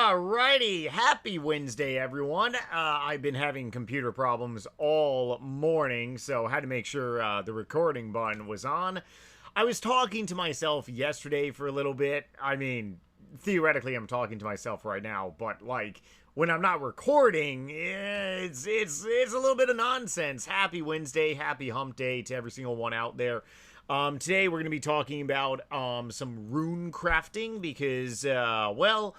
Alrighty, happy Wednesday, everyone. I've been having computer problems all morning, so had to make sure the recording button was on. I was talking to myself yesterday for a little bit. I mean, theoretically, I'm talking to myself right now, but like when I'm not recording, it's a little bit of nonsense. Happy Wednesday, happy Hump Day to every single one out there. Today we're going to be talking about some rune crafting because, well,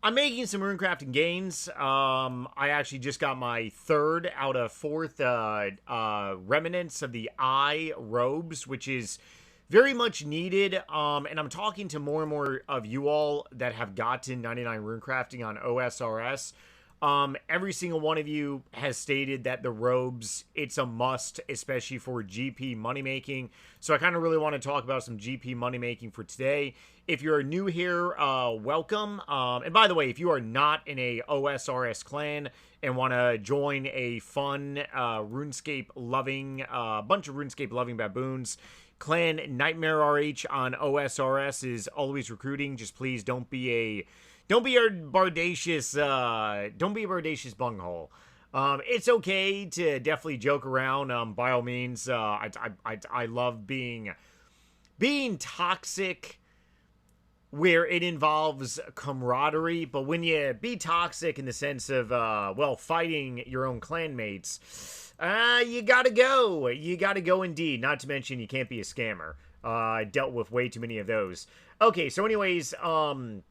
I'm making some runecrafting gains. I actually just got my third out of fourth remnants of the eye robes, which is very much needed. And I'm talking to more and more of you all that have gotten 99 runecrafting on osrs. Every single one of you has stated that the robes, it's a must, especially for GP money making. So I kind of really want to talk about some GP money making for today. If you're new here, welcome. And by the way, if you are not in a OSRS clan and want to join a fun RuneScape loving, bunch of RuneScape loving baboons, Clan Nightmare RH on OSRS is always recruiting. Just please don't be a bardacious bunghole. It's okay to definitely joke around. By all means, I love being toxic where it involves camaraderie, but when you be toxic in the sense of well, fighting your own clanmates, you gotta go. You gotta go indeed. Not to mention you can't be a scammer. I dealt with way too many of those. Okay, so anyways, like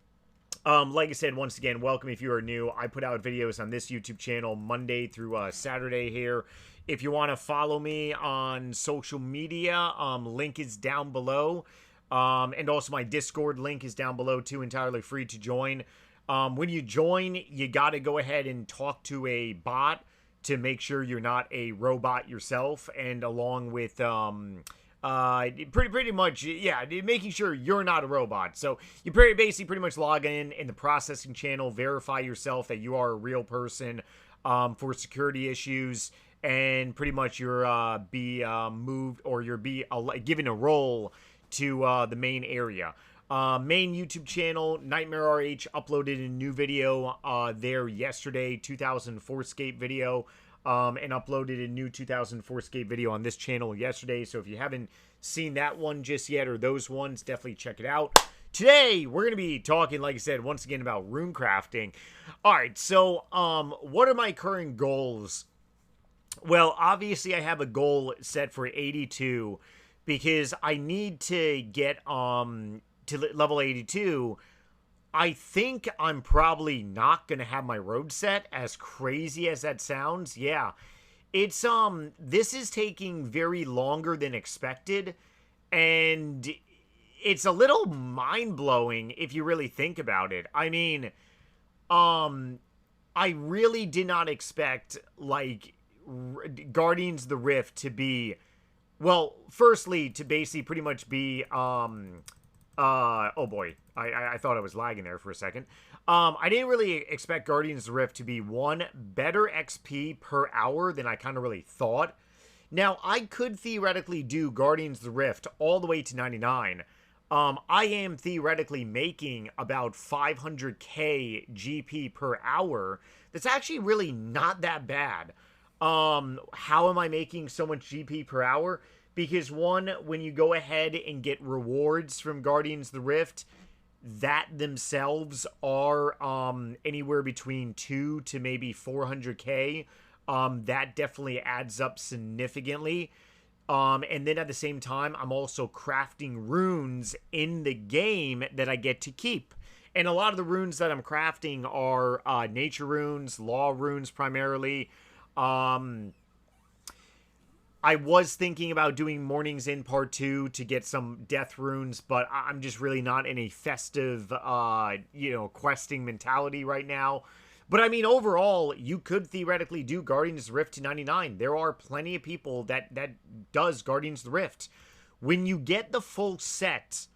I said, once again, welcome if you are new. I put out videos on this YouTube channel Monday through Saturday here. If you want to follow me on social media, link is down below. And also my Discord link is down below too, entirely free to join. When you join, you got to go ahead and talk to a bot to make sure you're not a robot yourself, and along with pretty much, yeah, making sure you're not a robot. So you basically pretty much log in the processing channel, verify yourself that you are a real person for security issues, and pretty much you're be moved, or you're be given a role to the main area. Main YouTube channel, Nightmare RH, uploaded a new video there yesterday, 2000 Forescape video, and uploaded a new 2000 Forescape video on this channel yesterday. So if you haven't seen that one just yet, or those ones, definitely check it out. Today, we're going to be talking, like I said, once again about rune crafting. Alright, so what are my current goals? Well, obviously I have a goal set for 82, because I need to get to level 82. I think I'm probably not going to have my road set, as crazy as that sounds. Yeah. It's this is taking very longer than expected, and it's a little mind-blowing if you really think about it. I mean, I really did not expect like Guardians of the Rift to be, well, firstly, to basically pretty much be, oh boy, I thought I was lagging there for a second. I didn't really expect Guardians of the Rift to be, one, better XP per hour than I kind of really thought. Now, I could theoretically do Guardians of the Rift all the way to 99. I am theoretically making about 500k GP per hour. That's actually really not that bad. How am I making so much GP per hour? Because one, when you go ahead and get rewards from Guardians of the Rift, that themselves are anywhere between 2 to maybe 400k. That definitely adds up significantly. And then at the same time, I'm also crafting runes in the game that I get to keep. And a lot of the runes that I'm crafting are nature runes, law runes primarily. I was thinking about doing Mornings in Part 2 to get some death runes, but I'm just really not in a festive, questing mentality right now. But I mean, overall, you could theoretically do Guardians of the Rift to 99. There are plenty of people that does Guardians of the Rift. When you get the full set,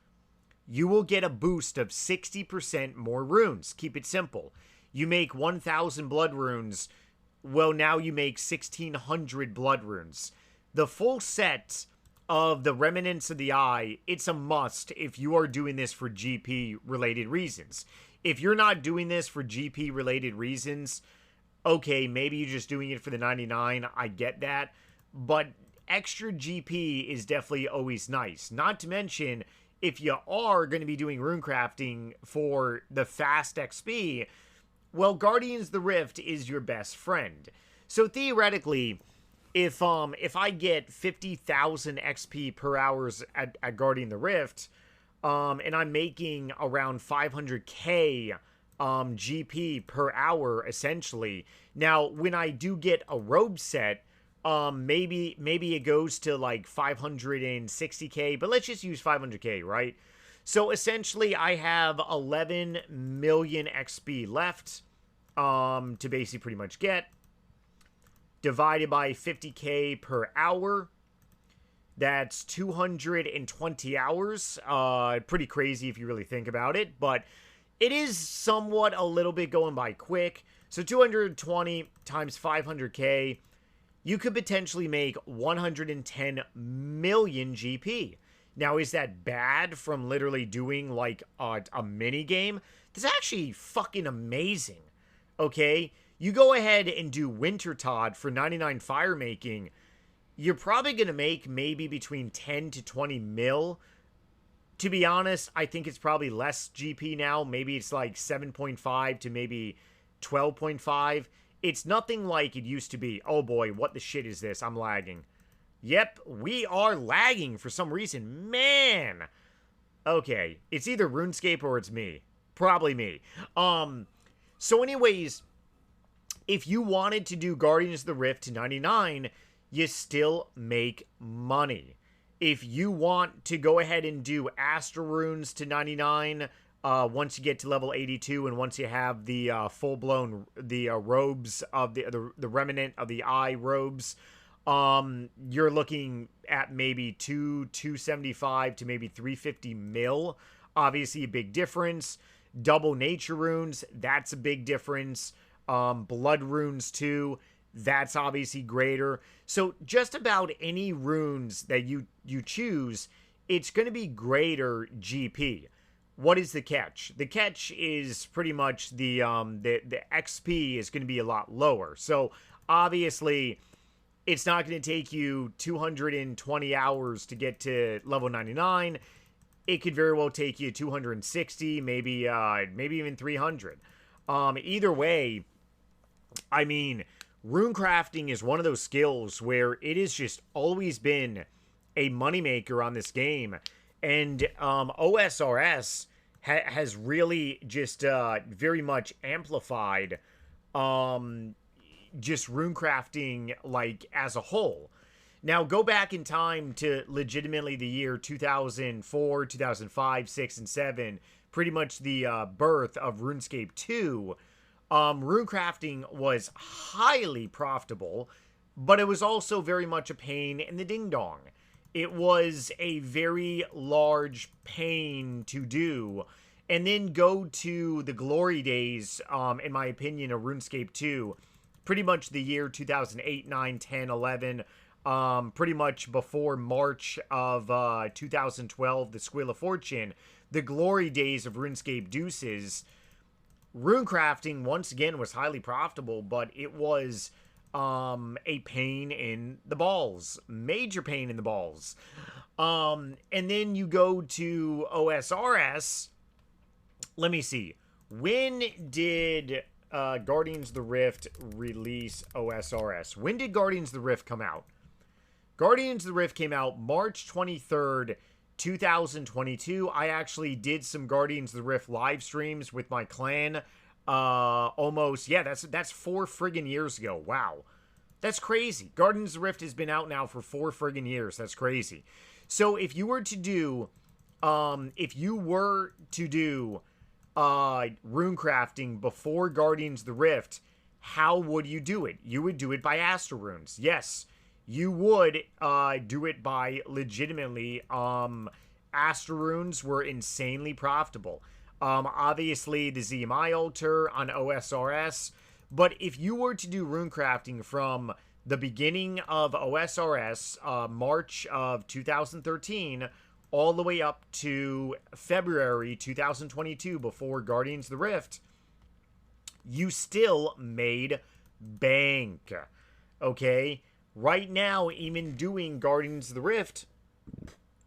you will get a boost of 60% more runes. Keep it simple. You make 1,000 blood runes. Well, now you make 1,600 blood runes. The full set of the Remnants of the Eye, it's a must if you are doing this for GP related reasons. If you're not doing this for GP related reasons, okay, maybe you're just doing it for the 99. I get that. But extra GP is definitely always nice. Not to mention, if you are going to be doing runecrafting for the fast XP, well, Guardians of the Rift is your best friend. So theoretically, if I get 50,000 XP per hour at Guardian of the Rift, and I'm making around 500k GP per hour essentially. Now, when I do get a robe set, maybe it goes to like 560k, but let's just use 500k, right? So essentially, I have 11 million XP left to basically pretty much get. Divided by 50k per hour. That's 220 hours. Pretty crazy if you really think about it, but it is somewhat a little bit going by quick. So 220 times 500k, you could potentially make 110 million GP. Now, is that bad from literally doing like a mini game? That's actually fucking amazing. Okay, you go ahead and do Winter Todd for 99 fire making. You're probably going to make maybe between 10 to 20 mil. To be honest, I think it's probably less GP now. Maybe it's like 7.5 to maybe 12.5. It's nothing like it used to be. Oh boy, what the shit is this? I'm lagging. Yep, we are lagging for some reason. Man. Okay, it's either RuneScape or it's me. Probably me. So anyways, if you wanted to do Guardians of the Rift to 99, you still make money. If you want to go ahead and do Astral Runes to 99, once you get to level 82 and once you have the full-blown, robes of the Remnant of the Eye robes, you're looking at maybe 275 to maybe 350 mil. Obviously a big difference. Double Nature Runes, that's a big difference. Blood Runes too, that's obviously greater. So just about any runes that you choose, it's going to be greater GP. What is the catch? The catch is pretty much the XP is going to be a lot lower. So obviously, it's not going to take you 220 hours to get to level 99. It could very well take you 260, maybe even 300. Either way, I mean, runecrafting is one of those skills where it has just always been a moneymaker on this game. And OSRS has really just very much amplified just runecrafting like as a whole. Now, go back in time to legitimately the year 2004, 2005, 6, and 7, pretty much the birth of RuneScape 2. Runecrafting was highly profitable, but it was also very much a pain in the ding-dong. It was a very large pain to do. And then go to the glory days, in my opinion, of RuneScape 2. Pretty much the year 2008, 9, 10, 11. Pretty much before March of 2012, the Squeal of Fortune. The glory days of RuneScape Deuces. Runecrafting, once again, was highly profitable, but it was a pain in the balls. Major pain in the balls. And then you go to OSRS. Let me see. When did Guardians of the Rift release OSRS? When did Guardians of the Rift come out? Guardians of the Rift came out March 23rd, 2022. I actually did some Guardians of the Rift live streams with my clan. Almost, yeah, that's 4 friggin' years ago. Wow. That's crazy. Guardians of the Rift has been out now for 4 friggin' years. That's crazy. So if you were to do, runecrafting before Guardians of the Rift, how would you do it? You would do it by Astral Runes. Yes, you would do it by legitimately Astral Runes were insanely profitable. Obviously the ZMI altar on OSRS, but if you were to do runecrafting from the beginning of OSRS, March of 2013, all the way up to February 2022 before Guardians of the Rift, you still made bank. Okay? Right now, even doing Guardians of the Rift,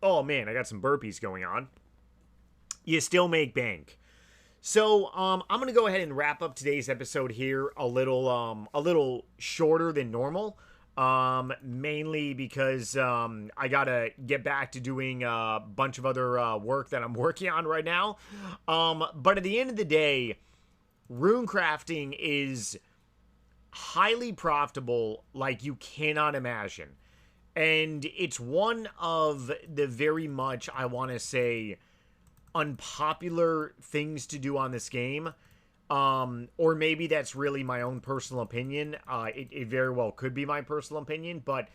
oh man, I got some burpees going on. You still make bank. So, I'm gonna go ahead and wrap up today's episode here a little shorter than normal. Mainly because I gotta get back to doing a bunch of other work that I'm working on right now. But at the end of the day, runecrafting is highly profitable like you cannot imagine. And it's one of the very much, I want to say, unpopular things to do on this game. Or maybe that's really my own personal opinion. It very well could be my personal opinion, but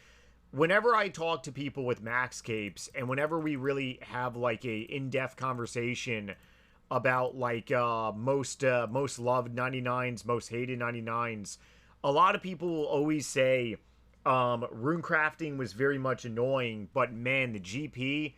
whenever I talk to people with max capes and whenever we really have like a in-depth conversation about like most loved 99s, most hated 99s, a lot of people will always say runecrafting was very much annoying, but man, the GP,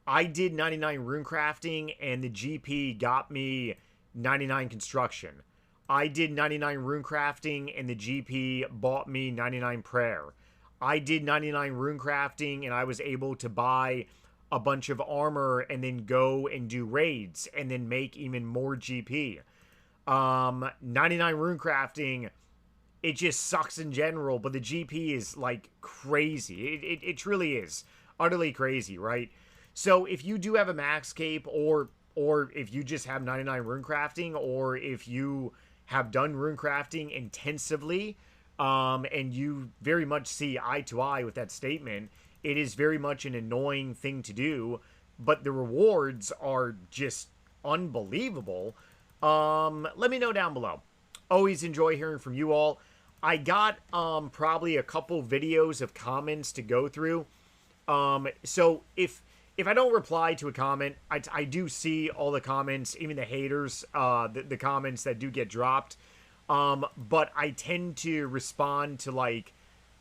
I did 99 runecrafting and the GP got me 99 construction. I did 99 runecrafting and the GP bought me 99 prayer. I did 99 runecrafting and I was able to buy a bunch of armor and then go and do raids and then make even more GP. 99 runecrafting, it just sucks in general, but the GP is like crazy. It truly is utterly crazy, right? So if you do have a max cape, or if you just have 99 runecrafting, or if you have done runecrafting intensively, and you very much see eye to eye with that statement, it is very much an annoying thing to do, but the rewards are just unbelievable. Let me know down below. Always enjoy hearing from you all. I got probably a couple videos of comments to go through. So if I don't reply to a comment, I do see all the comments, even the haters, the comments that do get dropped. But I tend to respond to like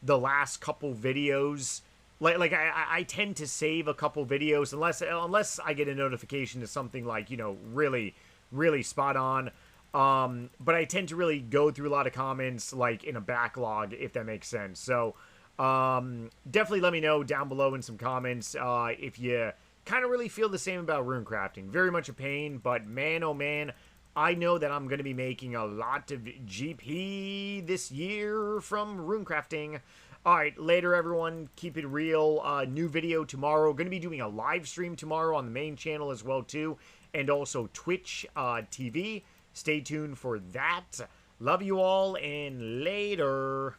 the last couple videos. Like I tend to save a couple videos unless I get a notification to something like, you know, really, really spot on. But I tend to really go through a lot of comments like in a backlog, if that makes sense. So definitely let me know down below in some comments if you kind of really feel the same about runecrafting. Very much a pain, but man, oh man, I know that I'm going to be making a lot of GP this year from runecrafting. All right, later, everyone. Keep it real. New video tomorrow. Going to be doing a live stream tomorrow on the main channel as well, too. And also Twitch TV. Stay tuned for that. Love you all, and later.